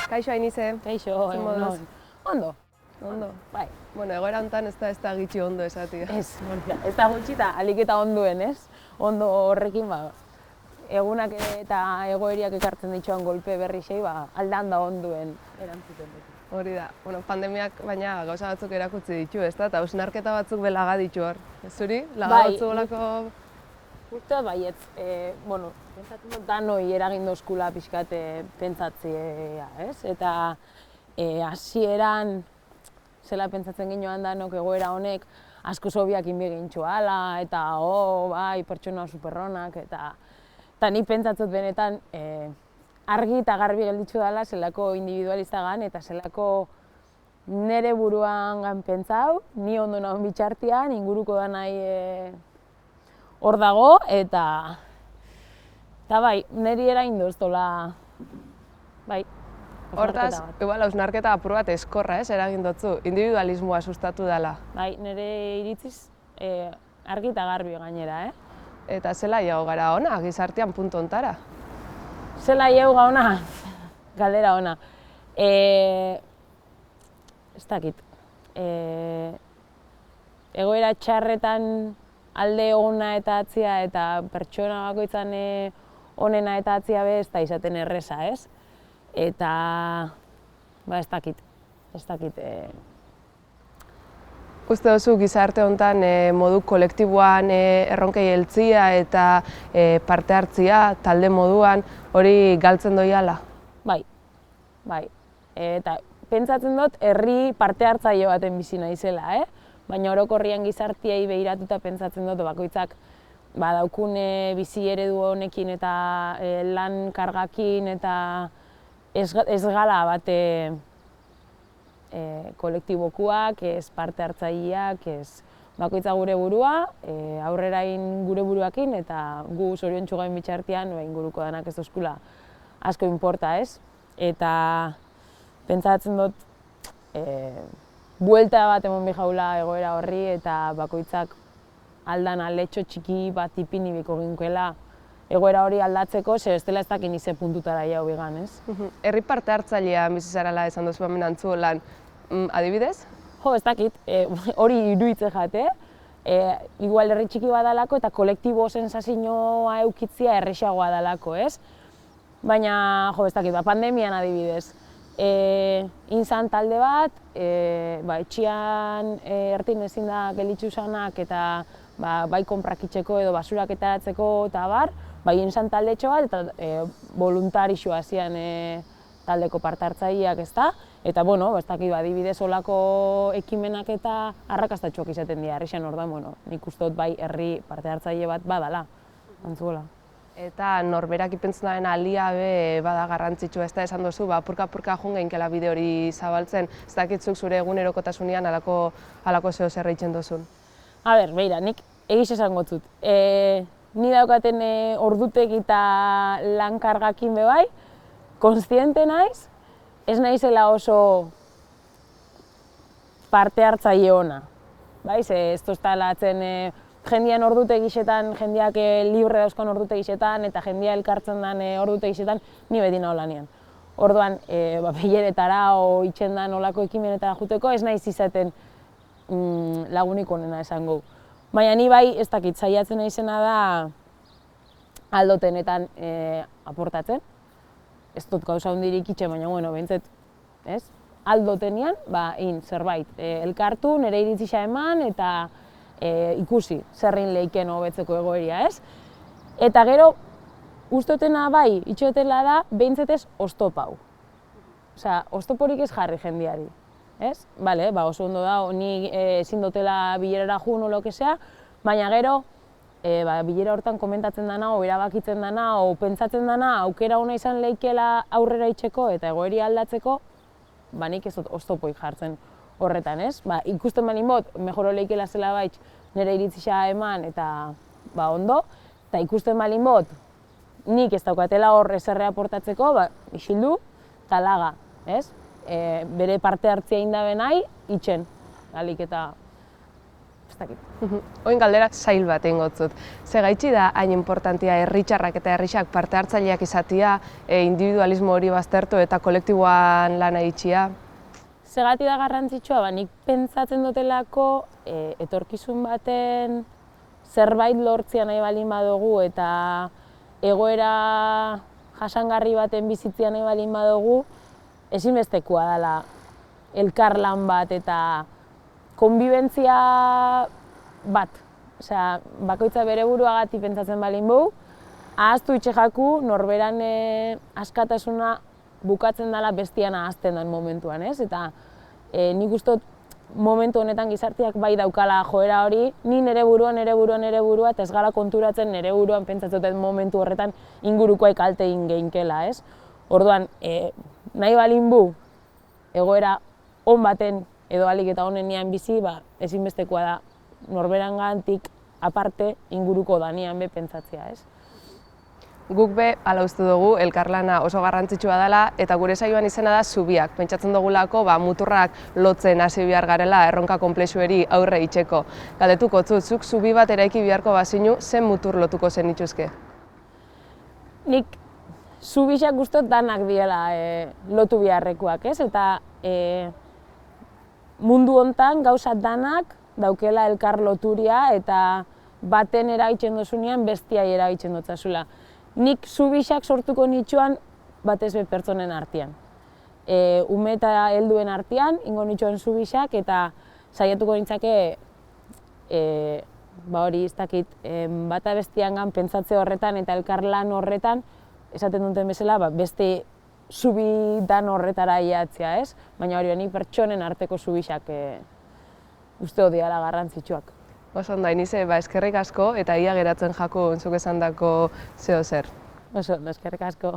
Kaixo Ainize. Kaixo, moduz? Ondo. Ondo. Bai. Bueno, egoera hontan ez da gitxi ondo esatia. Ez da gutxi eta alik eta onduen, ez? Ondo horrekin, egunak eta egoeriak ekartzen dituan golpe berri sei, aldan da onduen erantzuten dut. Hori da. Bueno, pandemiak baina gauza batzuk erakutsi ditu, ezta? Eta hausnarketa batzuk belaga ditu hor. Ez zuri? Laga batzu olako... Uste baietz, pentsatzen dut danoi eragin dozkula pixkat pentsatzea, ez? Eta hasieran zela pentsatzen ginoan danok egoera honek asko sobiak inbegintxo ala, eta bai, pertsona superronak, eta ni pentsatzut benetan argi eta garbi gelditzu dela zelako individualista gan, eta zelako nere buruan gan pentsau, ni ondo nagoen bitxartian, inguruko da nahi hor dago, eta bai, niri erain doztola, bai. Hortaz, igual hausnarketa apur bat eskorra, ez, eragin dotzu, individualismoa sustatu dela. Bai, nire iritziz argi eta garbi gainera, Eta zela jau gara ona, gizartean puntu ontara? Zela jau ona, galdera ona. Ez dakit. Egoera txarretan alde ona eta atzia eta pertsona bakoitzan onena eta atzia be ez da izaten erreza, ez? Eta, ez dakit. Uste duzu gizarte honetan modu kolektiboan erronkei heltzia eta parte hartzia, talde moduan, hori galtzen doiala? Bai. Eta pentsatzen dut herri parte hartzaile baten bizi naizela, baina orokorrian gizartiei behiratuta pentsatzen dut bakoitzak daukune bizi eredu honekin eta lan kargakin eta ez gala bate kolektibokuak, ez parte hartzaileak, ez bakoitza gure burua, aurrerain gure buruakin eta gu zoriontsu gain bitxartian inguruko danak ez dozkula asko inporta, ez? Eta pentsatzen dut buelta bat emon bijaula egoera horri eta bakoitzak aldan aletxo txiki bat ipini biko ginkuela egoera hori aldatzeko, ze bestela ez dakin ize puntutara jau egan, ez? Herri parte hartzailea bizi zarela esan duzu hemen antzuolan, adibidez? Jo, ez dakit, hori iruditzen jate, igual herri txiki badalako eta kolektibo sensazioa eukitzia errexagoa dalako, ez? Baina, jo, ez dakit, pandemian adibidez, inzan talde bat, etxian ertin ezin da gelitzu zanak eta bai konprakitzeko edo basurak etaratzeko eta bar, bai inzan taldetxo bat eta voluntarixo hasian taldeko parte hartzaileak, ezta? Eta, ez dakit, adibidez olako ekimenak eta arrakastatxoak izaten dira, herrixan hor da, nik uste dut bai herri parte hartzaile bat badala, antzuela. Eta norberak ipentzen daren alia be bada garrantzitsua, ez da esan duzu, apurka-apurka jungeinkela bide hori zabaltzen, ez dakitzuk zure egunerokotasunean halako zeo zer egiten duzun. Beira, nik egiz esango dut. Ni daukaten ordutegi eta lan kargakin be bai, kontziente naiz, ez naizela oso parte hartzaile ona. Ez toztalatzen jendean ordutegixetan, jendeak libre dauzkan ordutegixetan eta jendea elkartzen den ordutegixetan, ni beti naho lanean. Orduan, bileretara o itxendan olako ekimenetara juteko, ez naiz izaten lagunik onena esango. Baina ni bai, ez dakit, saiatzen naizena da aldotenetan aportatzen. Ez dut gauza hundirik itxe, baina, behintzet, ez? Aldotenean, zerbait, elkartu, nire iritzisa eman eta ikusi zerrin leiken hobetzeko egoeria, ez? Eta gero, ustotena bai, itxotela da, behintzetez oztopau. Osea, oztoporik ez jarri jendeari, ez? Bale, oso ondo da, ni ezin dutela bilerara jun o lokesea, baina gero, bilera hortan komentatzen dana, o erabakitzen dana, o pentsatzen dana, aukera ona izan leikela aurrera itxeko eta egoeria aldatzeko, nik ez dut oztopoik jartzen horretan, ez? Ikusten bali mot, mejoro leikela zela baitz nire iritzisa eman eta ondo, eta ikusten bali mot, nik ez daukatela hor ezerre aportatzeko, isildu eta laga, ez? Bere parte hartzea indabe nahi, itxen, alik eta ez dakit. Oin galdera zail bat egingotzut. Ze gaitxi da hain importantia herritxarrak eta herrixak parte hartzaileak izatea, individualismo hori baztertu eta kolektiboan lana itxia? Zegati da garrantzitsua, nik pentsatzen dutelako etorkizun baten zerbait lortzea nahi balin badugu eta egoera jasangarri baten bizitzea nahi balin badugu, ezinbestekoa dela elkarlan bat eta konbibentzia bat. Osea, bakoitza bere buruagatik pentsatzen balin dugu, ahaztu itxe jaku, norberan askatasuna bukatzen dela bestian ahazten den momentuan, ez? Eta nik uste dut momentu honetan gizarteak bai daukala joera hori, ni nire burua, eta ez gara konturatzen nire buruan pentsatzen dut momentu horretan ingurukoa kalte egin geinkela, ez? Orduan, nahi balin bu, egoera on baten edo ahalik eta onenean bizi, ezinbestekoa da norberangandik aparte inguruko danean be pentsatzea, ez? Guk be, hala uste dugu, elkarlana oso garrantzitsua dela eta gure saioan izena da zubiak. Pentsatzen dugulako muturrak lotzen hasi behar garela erronka konplexueri aurre itxeko. Galdetuko zuk zubi bat eraiki beharko bazinu, zen mutur lotuko zen ituzke? Nik zubixak guztot danak diela lotu beharrekoak, ez? Eta mundu hontan gauza danak daukela elkar loturia eta baten eraitzen dozunean bestiai eraitzen dotzazula. Nik zubixak sortuko nitxuan batez be pertsonen artean. Ume eta helduen artean, ingo nitxuan zubixak eta saiatuko nintzake hori ez dakit, bata bestiangan pentsatze horretan eta elkarlan horretan esaten duten bezala beste zubi dan horretara iatzea, ez? Baina hori nik pertsonen arteko zubixak uste diala garrantzitsuak. Oso ondo, Ainize, eskerrik asko eta ia geratzen jako zuk esandako zeo zer. Oso ondo, eskerrik asko.